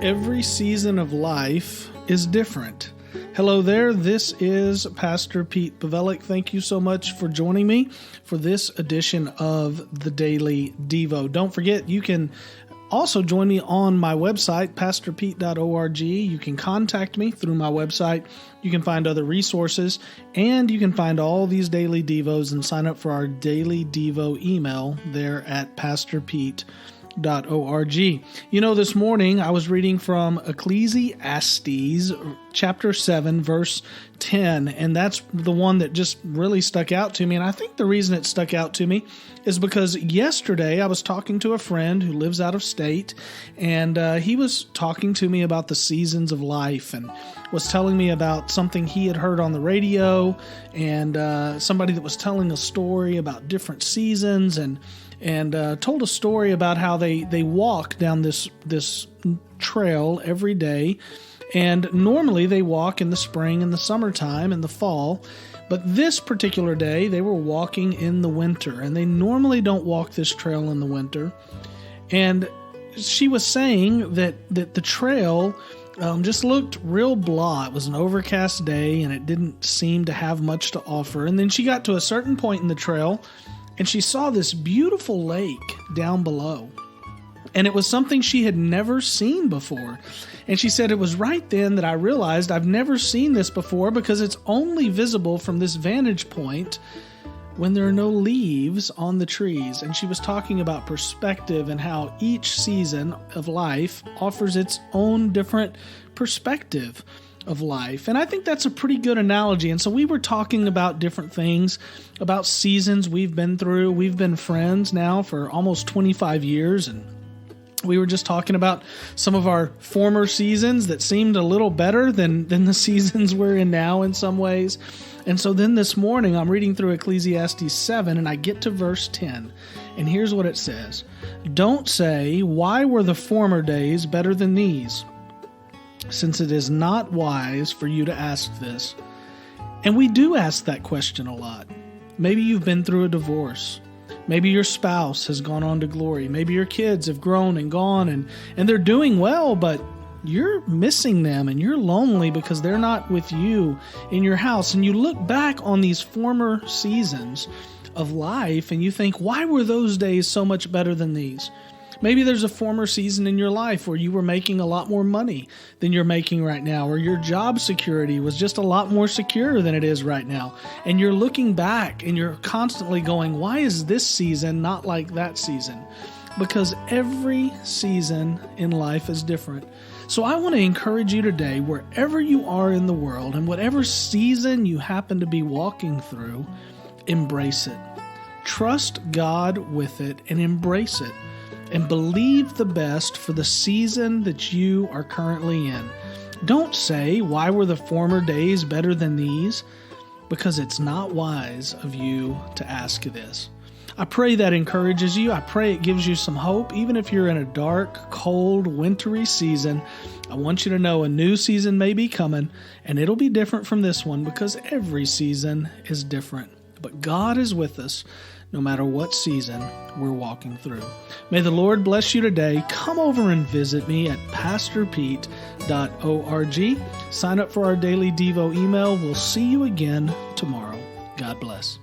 Every season of life is different. Hello there, this is Pastor Pete Pawelek. Thank you so much for joining me for this edition of the Daily Devo. Don't forget, you can also join me on my website, pastorpete.org. You can contact me through my website. You can find other resources, and you can find all these daily devos and sign up for our daily devo email there at pastorpete.org. You know, this morning I was reading from Ecclesiastes chapter 7, verse 10, and that's the one that just really stuck out to me. And I think the reason it stuck out to me is because yesterday I was talking to a friend who lives out of state, and he was talking to me about the seasons of life and was telling me about something he had heard on the radio, and somebody that was telling a story about different seasons, and told a story about how they walk down this trail every day. And normally they walk in the spring and the summertime and the fall. But this particular day, they were walking in the winter. And they normally don't walk this trail in the winter. And she was saying that the trail just looked real blah. It was an overcast day and it didn't seem to have much to offer. And then she got to a certain point in the trail and she saw this beautiful lake down below. And it was something she had never seen before. And she said, it was right then that I realized I've never seen this before because it's only visible from this vantage point when there are no leaves on the trees. And she was talking about perspective and how each season of life offers its own different perspective of life. And I think that's a pretty good analogy. And so we were talking about different things, about seasons we've been through. We've been friends now for almost 25 years, and we were just talking about some of our former seasons that seemed a little better than the seasons we're in now in some ways. And so then this morning I'm reading through Ecclesiastes 7 and I get to verse 10. And here's what it says. Don't say, why were the former days better than these? Since it is not wise for you to ask this. And we do ask that question a lot. Maybe you've been through a divorce. Maybe your spouse has gone on to glory. Maybe your kids have grown and gone and they're doing well, but you're missing them and you're lonely because they're not with you in your house. And you look back on these former seasons of life and you think, why were those days so much better than these? Maybe there's a former season in your life where you were making a lot more money than you're making right now, or your job security was just a lot more secure than it is right now. And you're looking back and you're constantly going, why is this season not like that season? Because every season in life is different. So I want to encourage you today, wherever you are in the world and whatever season you happen to be walking through, embrace it. Trust God with it and embrace it. And believe the best for the season that you are currently in. Don't say, why were the former days better than these? Because it's not wise of you to ask this. I pray that encourages you. I pray it gives you some hope. Even if you're in a dark, cold, wintry season, I want you to know a new season may be coming, and it'll be different from this one because every season is different. But God is with us no matter what season we're walking through. May the Lord bless you today. Come over and visit me at pastorpete.org. Sign up for our daily Devo email. We'll see you again tomorrow. God bless.